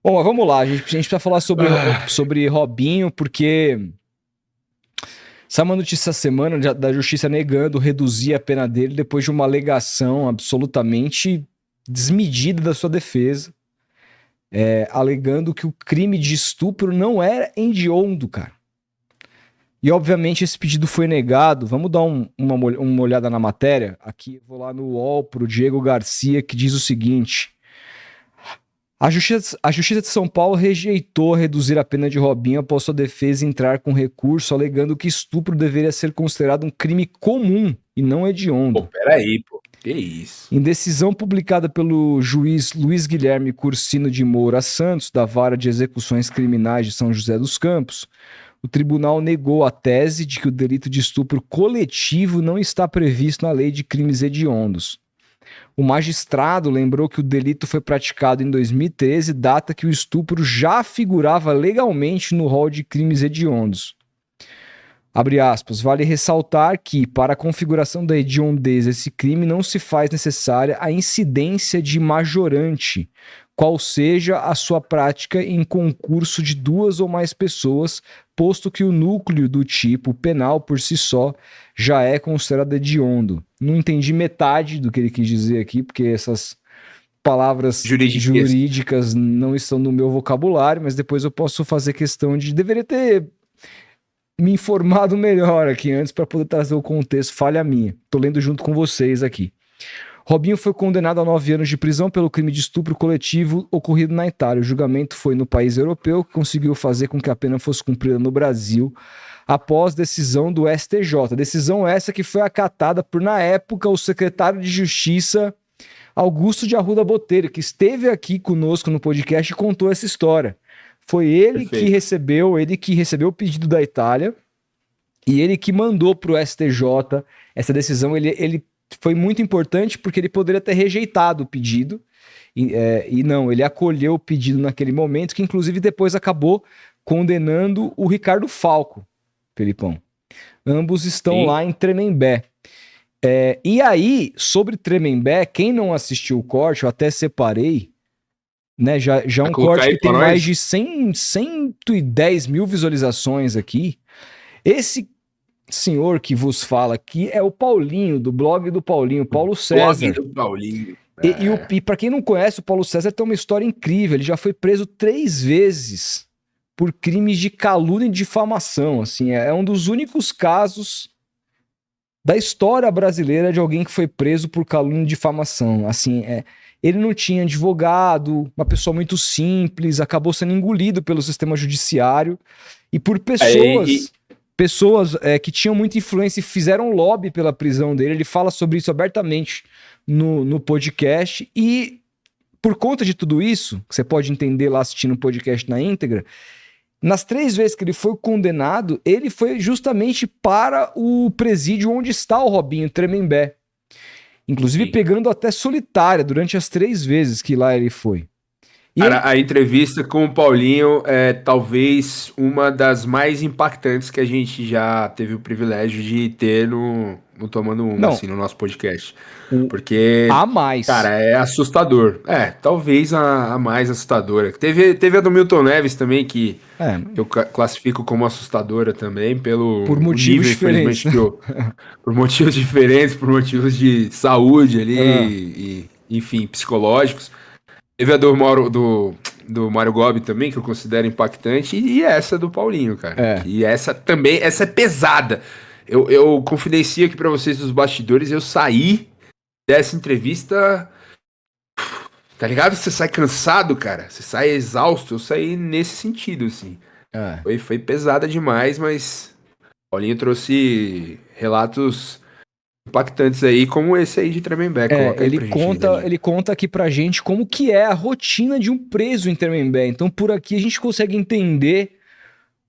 Bom, mas vamos lá, a gente precisa falar sobre Robinho, porque saiu uma notícia essa semana da justiça negando reduzir a pena dele depois de uma alegação absolutamente desmedida da sua defesa, alegando que o crime de estupro não era hediondo, cara. E, obviamente, esse pedido foi negado. Vamos dar uma olhada na matéria? Aqui, vou lá no UOL pro Diego Garcia, que diz o seguinte: a Justiça de São Paulo rejeitou reduzir a pena de Robinho após sua defesa entrar com recurso, alegando que estupro deveria ser considerado um crime comum e não hediondo. Pô, peraí, pô. Que isso? Em decisão publicada pelo juiz Luiz Guilherme Cursino de Moura Santos, da Vara de Execuções Criminais de São José dos Campos, o tribunal negou a tese de que o delito de estupro coletivo não está previsto na Lei de Crimes Hediondos. O magistrado lembrou que o delito foi praticado em 2013, data que o estupro já figurava legalmente no rol de crimes hediondos. Abre aspas, vale ressaltar que, para a configuração da hediondez desse crime, não se faz necessária a incidência de majorante, qual seja a sua prática em concurso de duas ou mais pessoas, posto que o núcleo do tipo penal por si só já é considerado hediondo. Não entendi metade do que ele quis dizer aqui, porque essas palavras jurídicas não estão no meu vocabulário, mas depois eu posso fazer questão de... Deveria ter me informado melhor aqui antes para poder trazer o contexto, falha minha. Tô lendo junto com vocês aqui. Robinho foi condenado a 9 anos de prisão pelo crime de estupro coletivo ocorrido na Itália. O julgamento foi no país europeu, que conseguiu fazer com que a pena fosse cumprida no Brasil após decisão do STJ. Decisão essa que foi acatada por, na época, o secretário de Justiça Augusto de Arruda Botelho, que esteve aqui conosco no podcast e contou essa história. Foi ele que recebeu o pedido da Itália e ele que mandou para o STJ essa decisão. Ele foi muito importante porque ele poderia ter rejeitado o pedido e não, ele acolheu o pedido naquele momento, que inclusive depois acabou condenando o Ricardo Falco, Felipão. Ambos estão lá em Tremembé. E aí, sobre Tremembé, quem não assistiu o corte, eu até separei, né, já um corte que tem mais de 110 mil visualizações aqui. Esse senhor que vos fala aqui é o Paulinho, do blog do Paulinho, Paulo César. Blog do Paulinho. E para quem não conhece, o Paulo César tem uma história incrível. Ele já foi preso 3 vezes por crimes de calúnia e difamação. Assim, é um dos únicos casos da história brasileira de alguém que foi preso por calúnia e difamação. Assim, ele não tinha advogado, uma pessoa muito simples, acabou sendo engolido pelo sistema judiciário e por pessoas que tinham muita influência e fizeram lobby pela prisão dele. Ele fala sobre isso abertamente no podcast e por conta de tudo isso, que você pode entender lá assistindo o podcast na íntegra, nas 3 vezes que ele foi condenado, ele foi justamente para o presídio onde está o Robinho, Tremembé. Inclusive pegando até solitária durante as 3 vezes que lá ele foi. Cara, a entrevista com o Paulinho é talvez uma das mais impactantes que a gente já teve o privilégio de ter no Tomando Uma, assim, no nosso podcast. Porque, a mais. Cara, é assustador. Talvez a mais assustadora. Teve a do Milton Neves também, que eu classifico como assustadora também, por motivos diferentes. Por motivos diferentes, por motivos de saúde ali, enfim, psicológicos. Teve a do Mário Gobi também, que eu considero impactante, e essa do Paulinho, cara. E essa também, essa é pesada. Eu confidencio aqui pra vocês dos bastidores, eu saí dessa entrevista, tá ligado? Você sai cansado, cara. Você sai exausto. Eu saí nesse sentido, assim. Foi pesada demais, mas Paulinho trouxe relatos impactantes aí, como esse aí de Tremembé. Ele conta aqui pra gente como que é a rotina de um preso em Tremembé. Então, por aqui a gente consegue entender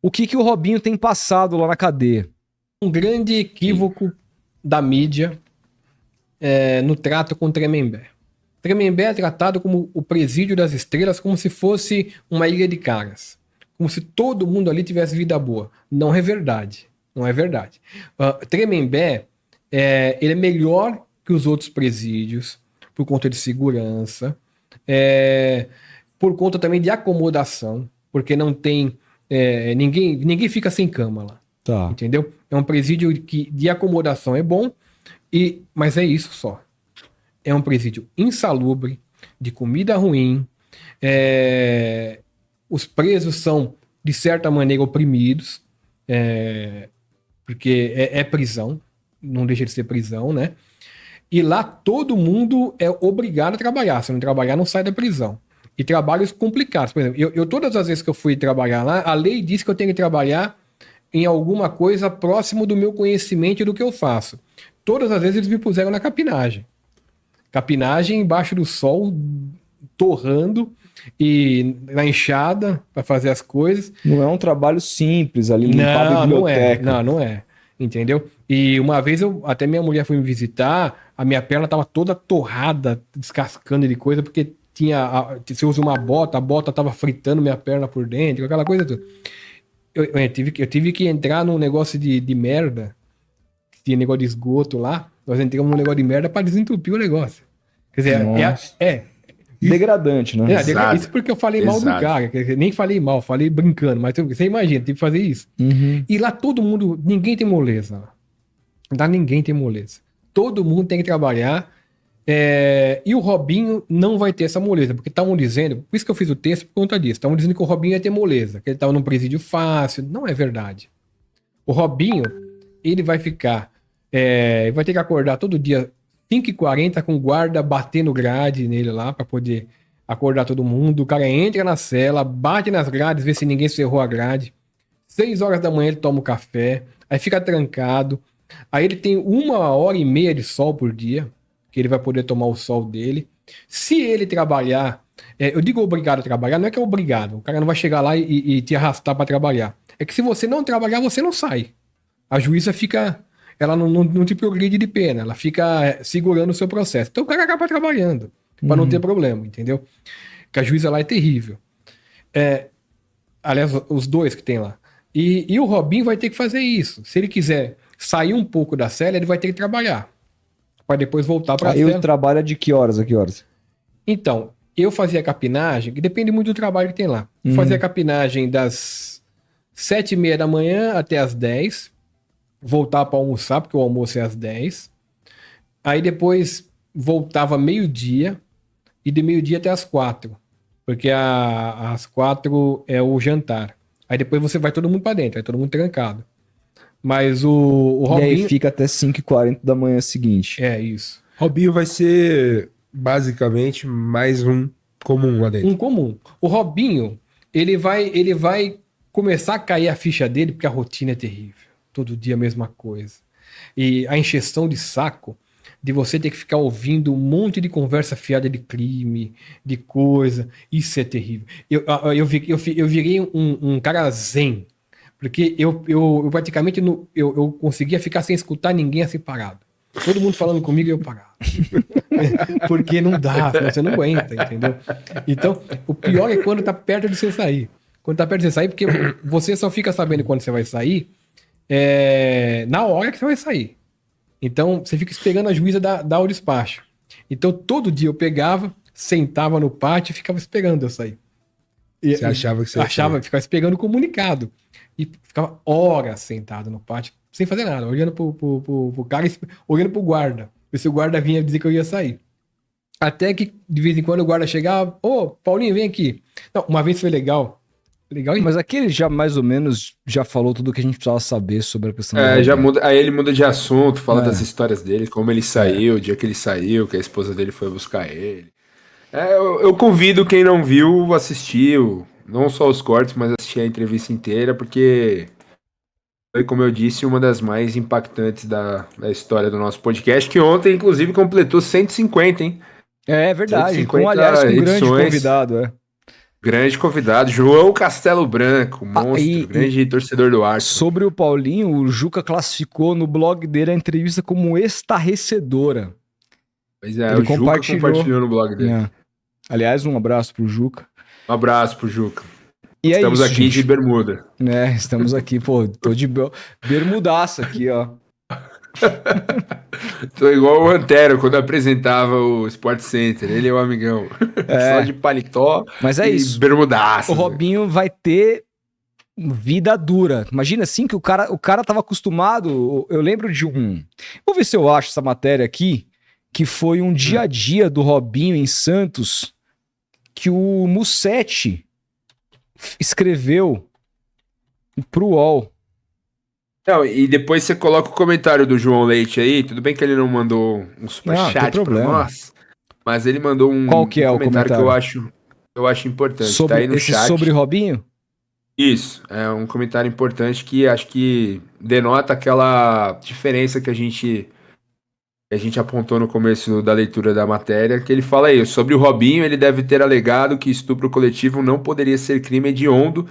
o que o Robinho tem passado lá na cadeia. Um grande equívoco da mídia no trato com Tremembé. Tremembé é tratado como o presídio das estrelas, como se fosse uma ilha de caras. Como se todo mundo ali tivesse vida boa. Não é verdade. Não é verdade. Tremembé ele é melhor que os outros presídios por conta de segurança. por conta também de acomodação, porque não tem... ninguém fica sem cama lá. Tá. Entendeu? É um presídio que de acomodação é bom, mas é isso só. É um presídio insalubre, de comida ruim, os presos são, de certa maneira, oprimidos, porque é prisão, não deixa de ser prisão, né? E lá todo mundo é obrigado a trabalhar. Se não trabalhar, não sai da prisão. E trabalhos complicados. Por exemplo, eu todas as vezes que eu fui trabalhar lá, a lei diz que eu tenho que trabalhar em alguma coisa próximo do meu conhecimento e do que eu faço. Todas as vezes eles me puseram na capinagem. Capinagem embaixo do sol, torrando, e na enxada para fazer as coisas. Não é um trabalho simples ali, limpar a biblioteca. Não é. Entendeu? E uma vez até minha mulher foi me visitar, a minha perna estava toda torrada, descascando de coisa, porque você usa uma bota, a bota estava fritando minha perna por dentro, aquela coisa toda. Eu tive que entrar num negócio de merda, tinha negócio de esgoto lá, nós entramos num negócio de merda para desentupir o negócio. Quer dizer, degradante, né? Isso porque eu falei mal do cara, nem falei mal, falei brincando, mas você imagina, tem que fazer isso. Uhum. E lá todo mundo, ninguém tem moleza. Lá ninguém tem moleza. Todo mundo tem que trabalhar. E o Robinho não vai ter essa moleza, porque estavam dizendo, por isso que eu fiz o texto por conta disso, estavam dizendo que o Robinho ia ter moleza, que ele estava num presídio fácil. Não é verdade. O Robinho, ele vai ficar, vai ter que acordar todo dia 5h40 com o guarda batendo grade nele lá para poder acordar todo mundo. O cara entra na cela, bate nas grades, vê se ninguém cerrou a grade. 6 horas da manhã ele toma o café, aí fica trancado. Aí ele tem 1h30 de sol por dia, que ele vai poder tomar o sol dele. Se ele trabalhar, eu digo obrigado a trabalhar, não é que é obrigado. O cara não vai chegar lá e te arrastar para trabalhar. É que se você não trabalhar, você não sai. A juíza fica... Ela não te progride de pena, ela fica segurando o seu processo. Então o cara acaba trabalhando, para não ter problema, entendeu? Porque a juíza lá é terrível. Aliás, os dois que tem lá. E o Robinho vai ter que fazer isso. Se ele quiser sair um pouco da cela, ele vai ter que trabalhar. Para depois voltar para a cela. Aí ele trabalha de que horas a que horas? Então, eu fazia capinagem, que depende muito do trabalho que tem lá. Eu fazia capinagem das 7h30 da manhã até as 10h. Voltar para almoçar, porque o almoço é às 10h. Aí depois voltava meio-dia, e de meio-dia até às 4h, porque às 4h é o jantar. Aí depois você vai todo mundo para dentro, vai todo mundo trancado. Mas o Robinho... E aí fica até 5h40 da manhã seguinte. É isso. Robinho vai ser basicamente mais um comum lá dentro. Um comum. O Robinho, ele vai começar a cair a ficha dele, porque a rotina é terrível. Todo dia a mesma coisa. E a encheção de saco de você ter que ficar ouvindo um monte de conversa fiada de crime, de coisa. Isso é terrível. Eu virei um cara zen, porque eu praticamente eu conseguia ficar sem escutar ninguém assim parado. Todo mundo falando comigo e eu parado. Porque não dá, você não aguenta, entendeu? Então, o pior é quando tá perto de você sair. Quando tá perto de você sair, porque você só fica sabendo quando você vai sair na hora que você vai sair. Então, você fica esperando a juíza dar o despacho. Então, todo dia eu pegava, sentava no pátio e ficava esperando eu sair. Você achava que você ficava esperando o comunicado. E ficava horas sentado no pátio, sem fazer nada, olhando pro cara, olhando pro guarda. Ver se o guarda vinha dizer que eu ia sair. Até que, de vez em quando, o guarda chegava, Paulinho, vem aqui. Não, uma vez foi legal. Mas aqui ele já mais ou menos já falou tudo o que a gente precisava saber sobre a questão já muda, aí ele muda de assunto, fala das histórias dele, como ele saiu, o dia que ele saiu, que a esposa dele foi buscar ele. Eu convido quem não viu assistir, não só os cortes, mas assistir a entrevista inteira, porque foi, como eu disse, uma das mais impactantes da história do nosso podcast, que ontem, inclusive, completou 150, hein? É verdade, 150 aliás, com um grande edições. Convidado, Grande convidado, João Castelo Branco, monstro, grande torcedor do Arsenal. Sobre o Paulinho, o Juca classificou no blog dele a entrevista como estarrecedora. Pois é, ele o Juca compartilhou no blog dele. Aliás, um abraço pro Juca. Um abraço pro Juca. E estamos aqui gente. de bermuda. Estamos aqui, tô de bermudaça aqui, ó. Tô igual o Antero quando apresentava o Sport Center. Ele é o amigão. Só de paletó Mas é e isso. bermudaço. O Robinho vai ter vida dura. Imagina assim que o cara tava acostumado. Eu lembro de um. Vou ver se eu acho essa matéria aqui. Que foi um dia a dia do Robinho em Santos. Que o Musetti escreveu pro UOL. Não, e depois você coloca o comentário do João Leite aí. Tudo bem que ele não mandou um Não, superchat tem pra problema. nós, mas ele mandou Qual que é o comentário que comentário? eu acho importante. Tá Sobre aí no esse chat. sobre Robinho? Isso, é um comentário importante que acho que denota aquela diferença que a gente apontou no começo da leitura da matéria, que ele fala aí, sobre o Robinho, ele deve ter alegado que estupro coletivo não poderia ser crime hediondo,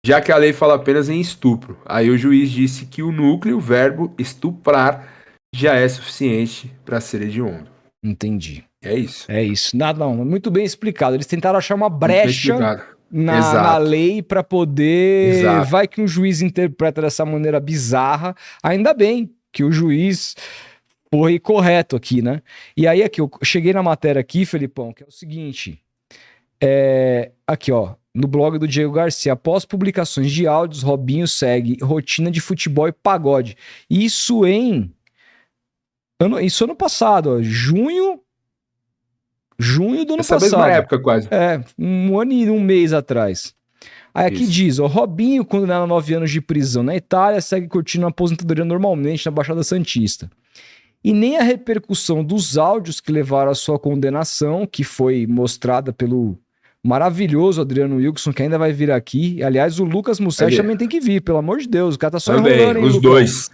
já que a lei fala apenas em estupro. Aí o juiz disse que o núcleo, o verbo estuprar, já é suficiente para ser hediondo. Entendi. É isso. É isso. Nada, não. Muito bem explicado. Eles tentaram achar uma Muito bem brecha explicado. na Exato. lei para poder. Exato. Vai que um juiz interpreta dessa maneira bizarra. Ainda bem que o juiz foi correto aqui, né? E aí, aqui, eu cheguei na matéria aqui, Felipão, que é o seguinte. Aqui, ó. No blog do Diego Garcia, após publicações de áudios, Robinho segue rotina de futebol e pagode. Isso ano passado, ó, junho do ano Essa passado. mesma época, quase. Um ano e um mês atrás. Aí aqui Isso. diz, ó, Robinho, condenado a 9 anos de prisão na Itália, segue curtindo a aposentadoria normalmente na Baixada Santista. E nem a repercussão dos áudios que levaram à sua condenação, que foi mostrada pelo maravilhoso Adriano Wilson, que ainda vai vir aqui. Aliás, o Lucas Musetti Cadê? também tem que vir, pelo amor de Deus. O cara tá só Também, enrolando, hein, os Lucão? dois.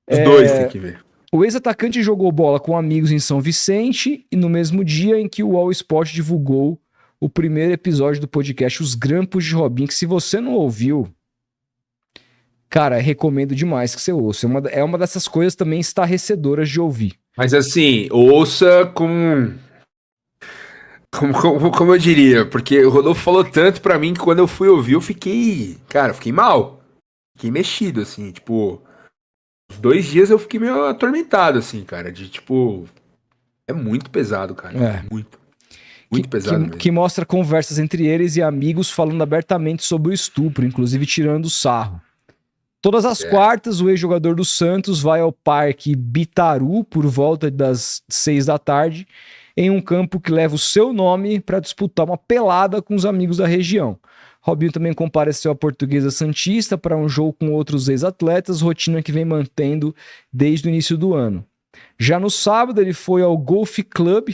Os dois tem que ver. O ex-atacante jogou bola com amigos em São Vicente e no mesmo dia em que o All Sport divulgou o primeiro episódio do podcast Os Grampos de Robinho, que se você não ouviu, cara, recomendo demais que você ouça. É uma dessas coisas também estarrecedoras de ouvir. Mas assim, ouça como eu diria, porque o Rodolfo falou tanto pra mim que quando eu fui ouvir eu fiquei mal. Fiquei mexido, assim, tipo, os 2 dias eu fiquei meio atormentado, assim, cara, de tipo, é muito pesado, cara, muito pesado mesmo. Que mostra conversas entre eles e amigos falando abertamente sobre o estupro, inclusive tirando sarro. Todas as quartas, o ex-jogador do Santos vai ao Parque Bitaru por volta das 6 da tarde, em um campo que leva o seu nome para disputar uma pelada com os amigos da região. Robinho também compareceu à Portuguesa Santista para um jogo com outros ex-atletas, rotina que vem mantendo desde o início do ano. Já no sábado, ele foi ao Golf Club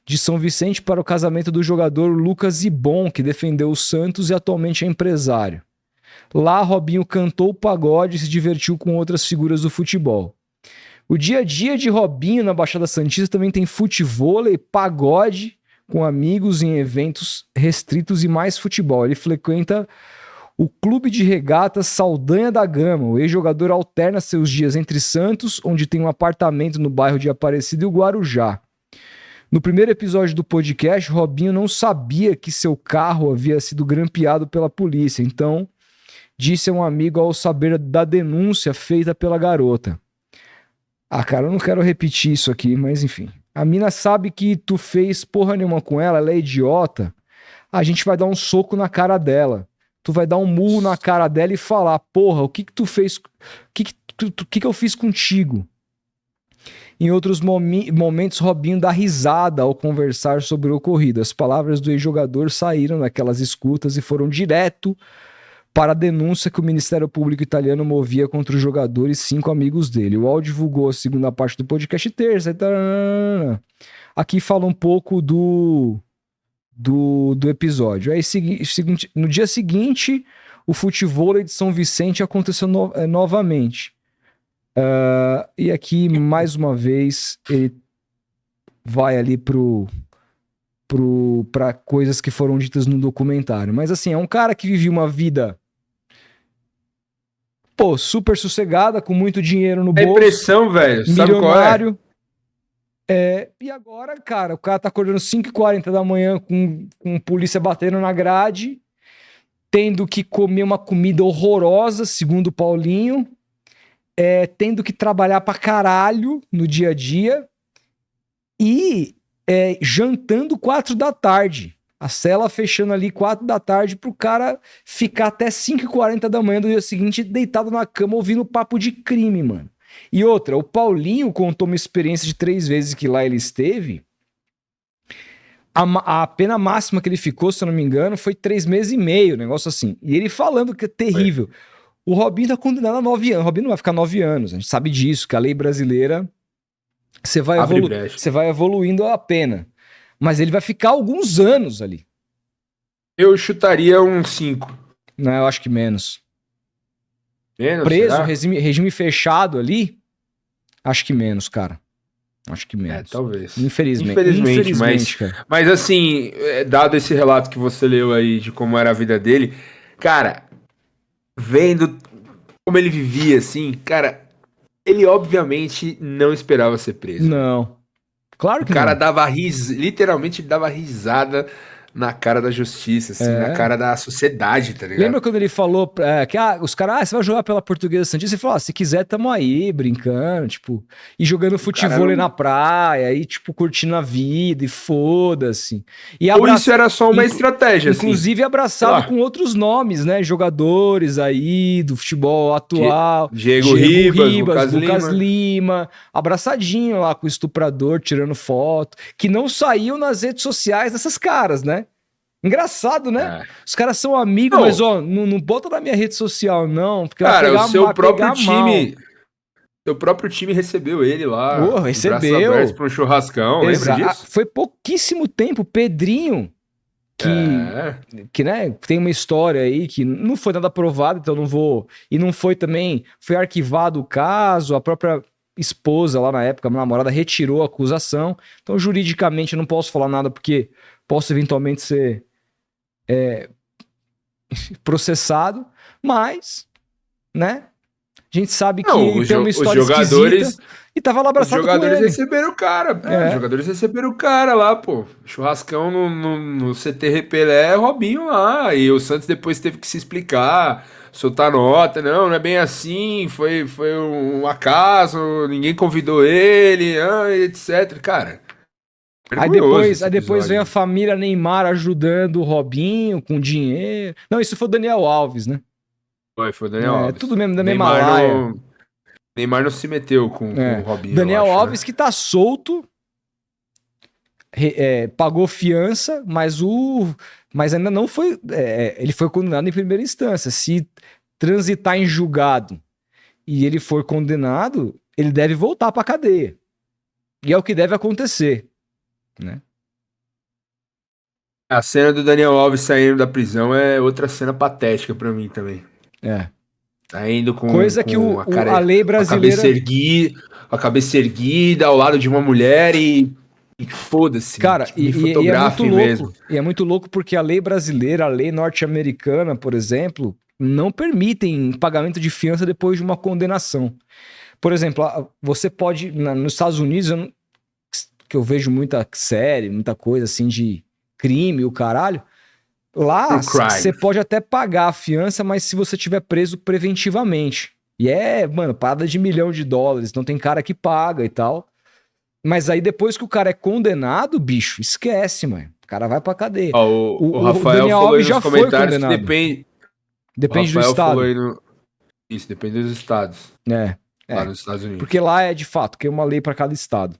de São Vicente para o casamento do jogador Lucas Ibon, que defendeu o Santos e atualmente é empresário. Lá, Robinho cantou pagode e se divertiu com outras figuras do futebol. O dia a dia de Robinho na Baixada Santista também tem futevôlei, pagode com amigos em eventos restritos e mais futebol. Ele frequenta o Clube de Regatas Saldanha da Gama. O ex-jogador alterna seus dias entre Santos, onde tem um apartamento no bairro de Aparecida, e o Guarujá. No primeiro episódio do podcast, Robinho não sabia que seu carro havia sido grampeado pela polícia, então disse a um amigo ao saber da denúncia feita pela garota. Ah, cara, eu não quero repetir isso aqui, mas enfim. A mina sabe que tu fez porra nenhuma com ela, ela é idiota. A gente vai dar um soco na cara dela. Tu vai dar um murro na cara dela e falar, porra, o que tu fez? O que eu fiz contigo? Em outros momentos, Robinho dá risada ao conversar sobre o ocorrido. As palavras do ex-jogador saíram daquelas escutas e foram direto para a denúncia que o Ministério Público italiano movia contra o jogador e 5 amigos dele. O UOL divulgou a segunda parte do podcast terça. Aqui fala um pouco do episódio. Aí, no dia seguinte, o futevôlei de São Vicente aconteceu novamente. E aqui, mais uma vez, ele vai ali para coisas que foram ditas no documentário. Mas assim, é um cara que vivia uma vida super sossegada, com muito dinheiro no bolso. A impressão, velho, sabe milionário. Qual é? E agora, cara, o cara tá acordando 5h40 da manhã com polícia batendo na grade, tendo que comer uma comida horrorosa, segundo o Paulinho, tendo que trabalhar pra caralho no dia a dia e jantando 4 da tarde. A cela fechando ali 4 da tarde pro cara ficar até 5h40 da manhã do dia seguinte deitado na cama ouvindo papo de crime, mano. E outra, o Paulinho contou uma experiência de 3 vezes que lá ele esteve. A pena máxima que ele ficou, se eu não me engano, foi 3 meses e meio, um negócio assim. E ele falando que é terrível. O Robinho tá condenado a 9 anos. O Robinho não vai ficar 9 anos. A gente sabe disso, que a lei brasileira você vai evoluindo a pena. Mas ele vai ficar alguns anos ali. Eu chutaria um 5. Não, eu acho que menos. Menos, Preso, será? regime fechado ali, acho que menos, cara. Acho que menos. Talvez. Infelizmente, mas assim, dado esse relato que você leu aí de como era a vida dele, cara, vendo como ele vivia assim, cara, ele obviamente não esperava ser preso. Não. Claro que O cara não. dava literalmente dava risada na cara da justiça, assim, na cara da sociedade, tá ligado? Lembra quando ele falou que os caras, você vai jogar pela Portuguesa Santista? Ele falou, se quiser, tamo aí, brincando, tipo, e jogando futebol na praia, e, tipo, curtindo a vida, e foda-se. Ou isso era só uma estratégia, inclusive assim. abraçado com outros nomes, né? Jogadores aí do futebol atual. Diego Ribas, Lucas Lima. Abraçadinho lá com o estuprador, tirando foto. Que não saiu nas redes sociais dessas caras, né? Engraçado, né? Os caras são amigos, mas não bota na minha rede social, não. Porque cara, o seu próprio time. Seu próprio time recebeu ele lá. Recebeu. Para um churrascão, lembra disso? Foi pouquíssimo tempo. Pedrinho, que né, tem uma história aí que não foi nada aprovado, então não vou. E não foi também. Foi arquivado o caso, a própria esposa lá na época, a namorada, retirou a acusação. Então, juridicamente, eu não posso falar nada porque posso eventualmente ser processado, mas, né? A gente sabe que tem uma história esquisita e tava lá abraçado com ele. Os jogadores receberam o cara. Os jogadores receberam o cara lá, pô. Churrascão no CT Pelé, Robinho lá. E o Santos depois teve que se explicar, soltar nota. Não é bem assim, foi um acaso, ninguém convidou ele, etc. Cara... Aí depois vem a família Neymar ajudando o Robinho com dinheiro. Não, isso foi o Daniel Alves, né? Foi o Daniel Alves. Tudo mesmo da mesma laia. Neymar não se meteu com o Robinho. Daniel Alves, que tá solto, pagou fiança, mas ainda não foi. Ele foi condenado em primeira instância. Se transitar em julgado e ele for condenado, ele deve voltar pra cadeia. E é o que deve acontecer. Né? A cena do Daniel Alves saindo da prisão é outra cena patética pra mim também. Saindo com coisa que a lei brasileira, a cabeça erguida ao lado de uma mulher e foda-se. Cara, tipo, e é muito louco. E é muito louco porque a lei brasileira, a lei norte-americana, por exemplo, não permitem pagamento de fiança depois de uma condenação. Por exemplo, você pode nos Estados Unidos, que eu vejo muita série, muita coisa assim de crime, o caralho. Lá, você pode até pagar a fiança, mas se você tiver preso preventivamente. E parada de $1 milhão. Então tem cara que paga e tal. Mas aí depois que o cara é condenado, bicho, esquece, mano. O cara vai pra cadeia. O Rafael Daniel falou Alves aí nos comentários que depende do estado. Isso, depende dos estados. Lá nos Estados Unidos. Porque lá de fato, que é uma lei pra cada estado.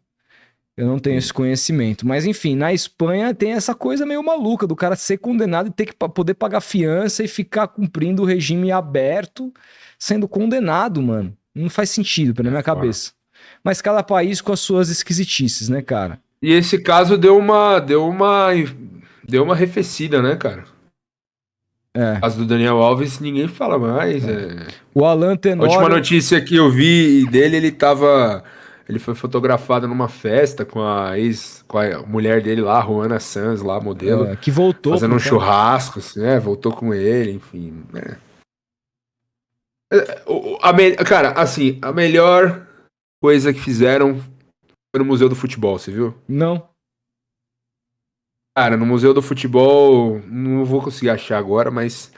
Eu não tenho esse conhecimento. Mas, enfim, na Espanha tem essa coisa meio maluca do cara ser condenado e ter que poder pagar fiança e ficar cumprindo o regime aberto, sendo condenado, mano. Não faz sentido na minha cabeça. Mas cada país com as suas esquisitices, né, cara? E esse caso deu uma arrefecida, né, cara? O caso do Daniel Alves, ninguém fala mais. O Alan Tenório... A última notícia que eu vi dele, ele foi fotografado numa festa com a mulher dele lá, Juana Sanz, lá, modelo. Que voltou. Fazendo um churrasco, assim, voltou com ele, enfim. Cara, assim, a melhor coisa que fizeram foi no Museu do Futebol, você viu? Não. Cara, no Museu do Futebol, não vou conseguir achar agora, mas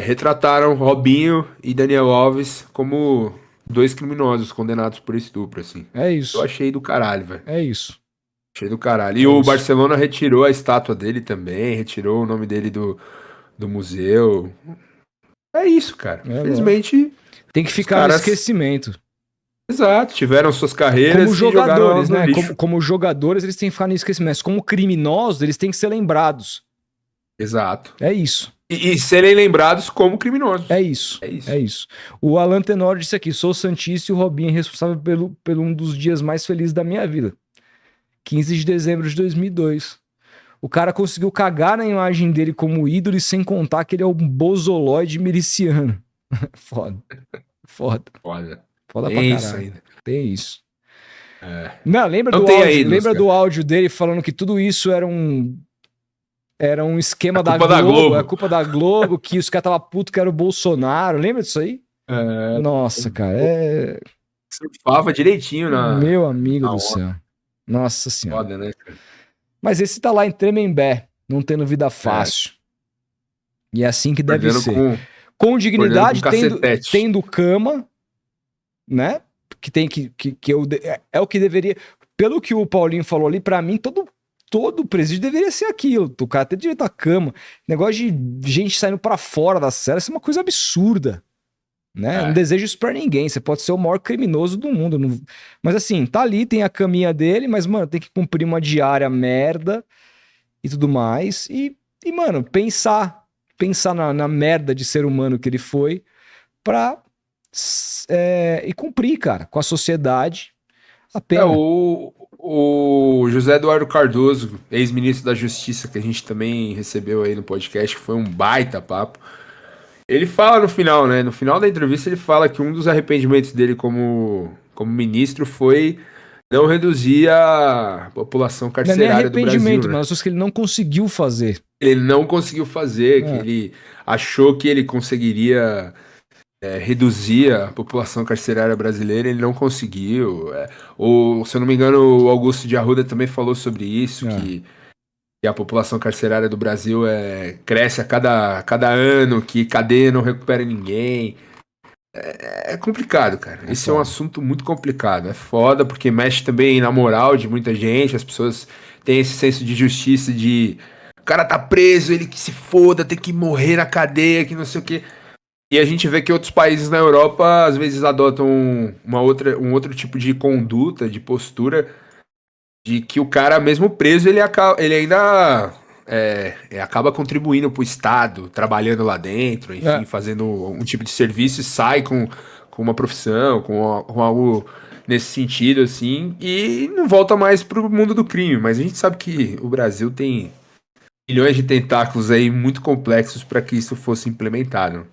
retrataram Robinho e Daniel Alves como 2 criminosos condenados por estupro, assim. É isso. Eu achei do caralho, velho. É isso. Achei do caralho. E É o isso. Barcelona retirou a estátua dele também, retirou o nome dele do museu. É isso, cara. É, Infelizmente, Tem que os ficar no caras- esquecimento. exato, tiveram suas carreiras Como e jogaram jogadores, no né? lixo. Como jogadores, eles têm que ficar no esquecimento. Mas como criminosos, eles têm que ser lembrados. Exato. É isso. E serem lembrados como criminosos. É isso. É isso. É isso. O Alan Tenório disse aqui: sou santista e o Robinho é responsável pelo um dos dias mais felizes da minha vida. 15 de dezembro de 2002. O cara conseguiu cagar na imagem dele como ídolo e sem contar que ele é um bozoloide miliciano. Foda. Foda. Foda. Foda Tem pra isso caralho. ainda. Tem isso. É. Não, lembra Não do tem áudio, aí, lembra Oscar. do áudio dele falando que tudo isso era um esquema A da culpa Globo, da Globo. é culpa da Globo, que os caras estavam putos que era o Bolsonaro. Lembra disso aí? É, Nossa, cara, surfava direitinho meu amigo na do onda. céu. Nossa senhora. Foda, né, cara? Mas esse tá lá em Tremembé, não tendo vida fácil. E é assim que deve Perdendo ser. Com dignidade, Perdendo com cacetete. tendo cama, né? Que tem é o que deveria. Pelo que o Paulinho falou ali, pra mim, todo presídio deveria ser aquilo. O cara ter direito à cama. Negócio de gente saindo pra fora da cela, isso é uma coisa absurda. Né? Não desejo isso pra ninguém. Você pode ser o maior criminoso do mundo. Mas assim, tá ali, tem a caminha dele, mas, mano, tem que cumprir uma diária merda e tudo mais. E mano, pensar na merda de ser humano que ele foi pra e cumprir, cara, com a sociedade a pena. O José Eduardo Cardoso, ex-ministro da Justiça, que a gente também recebeu aí no podcast, que foi um baita papo. Ele fala no final, né? No final da entrevista, ele fala que um dos arrependimentos dele como ministro foi não reduzir a população Não é nem carcerária do Brasil. arrependimento, Né? mas as coisas que ele não conseguiu fazer. Ele não conseguiu fazer, que ele achou que ele conseguiria reduzir a população carcerária brasileira, ele não conseguiu. Se eu não me engano, o Augusto de Arruda também falou sobre isso, que a população carcerária do Brasil cresce a cada ano, que cadeia não recupera ninguém. É complicado, cara. Esse é um assunto muito complicado. É foda, porque mexe também na moral de muita gente. As pessoas têm esse senso de justiça de o cara tá preso, ele que se foda, tem que morrer na cadeia, que não sei o quê. E a gente vê que outros países na Europa às vezes adotam um outro tipo de conduta, de postura, de que o cara, mesmo preso, ele ainda acaba contribuindo pro Estado, trabalhando lá dentro, enfim, fazendo um tipo de serviço e sai com uma profissão, com algo nesse sentido, assim, e não volta mais pro mundo do crime. Mas a gente sabe que o Brasil tem milhões de tentáculos aí muito complexos para que isso fosse implementado.